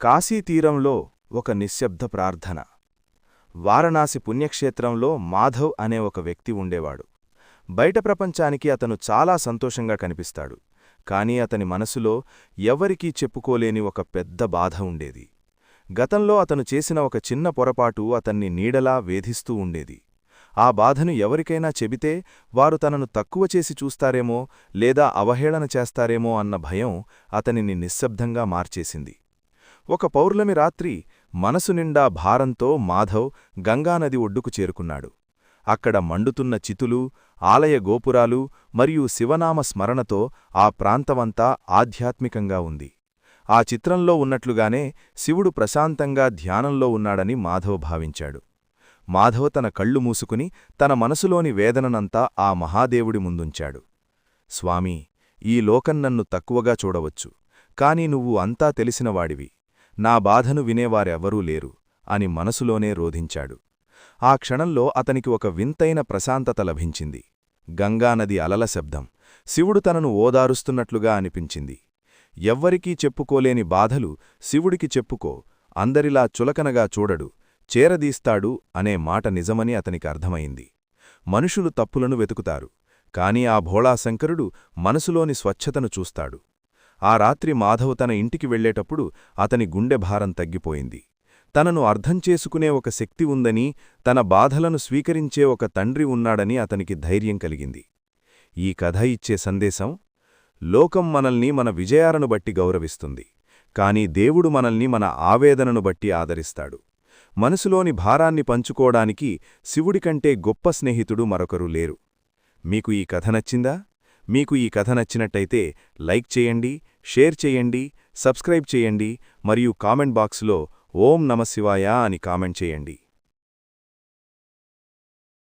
కాశీతీరంలో ఒక నిశ్శబ్ద ప్రార్థన. వారణాసి పుణ్యక్షేత్రంలో మాధవ్ అనే ఒక వ్యక్తి ఉండేవాడు. బయట ప్రపంచానికి అతను చాలా సంతోషంగా కనిపిస్తాడు. కాని అతని మనసులో ఎవ్వరికీ చెప్పుకోలేని ఒక పెద్ద బాధ ఉండేది. గతంలో అతను చేసిన ఒక చిన్న పొరపాటు అతన్ని నీడలా వేధిస్తూ ఉండేది. ఆ బాధను ఎవరికైనా చెబితే వారు తనను తక్కువ చేసి చూస్తారేమో లేదా అవహేళన చేస్తారేమో అన్న భయం అతనిని నిశ్శబ్దంగా మార్చేసింది. ఒక పౌర్ణమి రాత్రి మనసు నిండా భారంతో మాధవ్ గంగానది ఒడ్డుకు చేరుకున్నాడు. అక్కడ మండుతున్న చితులు, ఆలయ గోపురాలు మరియు శివనామ స్మరణతో ఆ ప్రాంతమంతా ఆధ్యాత్మికంగా ఉంది. ఆ చిత్రంలో ఉన్నట్లుగానే శివుడు ప్రశాంతంగా ధ్యానంలో ఉన్నాడని మాధవ్ భావించాడు. మాధవ్ తన కళ్ళు మూసుకుని తన మనసులోని వేదననంతా ఆ మహాదేవుడి ముందుంచాడు. స్వామీ, ఈ లోకం నన్ను తక్కువగా చూడవచ్చు, కాని నువ్వు అంతా తెలిసినవాడివి. నా బాధను వినేవారెవరూ లేరు అని మనసులోనే రోధించాడు. ఆ క్షణంలో అతనికి ఒక వింతైన ప్రశాంతత లభించింది. గంగానది అలల శబ్దం శివుడు తనను ఓదారుస్తున్నట్లుగా అనిపించింది. ఎవ్వరికీ చెప్పుకోలేని బాధలు శివుడికి చెప్పుకో, అందరిలా చులకనగా చూడడు, చేరదీస్తాడు అనే మాట నిజమని అతనికి అర్థమైంది. మనుషులు తప్పులను వెతుకుతారు, కాని ఆ భోళాశంకరుడు మనసులోని స్వచ్ఛతను చూస్తాడు. ఆ రాత్రి మాధవ్ తన ఇంటికి వెళ్లేటప్పుడు అతని గుండె భారం తగ్గిపోయింది. తనను అర్థం చేసుకునే ఒక శక్తి ఉందని, తన బాధలను స్వీకరించే ఒక తండ్రి ఉన్నాడని అతనికి ధైర్యం కలిగింది. ఈ కథ ఇచ్చే సందేశం: లోకం మనల్ని మన విజయాలను బట్టి గౌరవిస్తుంది, కాని దేవుడు మనల్ని మన ఆవేదనను బట్టి ఆదరిస్తాడు. మనసులోని భారాన్ని పంచుకోవడానికి శివుడికంటే గొప్ప స్నేహితుడు మరొకరు లేరు. మీకు ఈ కథ నచ్చిందా? మీకు ఈ కథ నచ్చినట్టయితే లైక్ చేయండి, షేర్ చేయండి, సబ్స్క్రైబ్ చేయండి మరియు కామెంట్ బాక్సులో ఓం నమః శివాయ అని కామెంట్ చేయండి.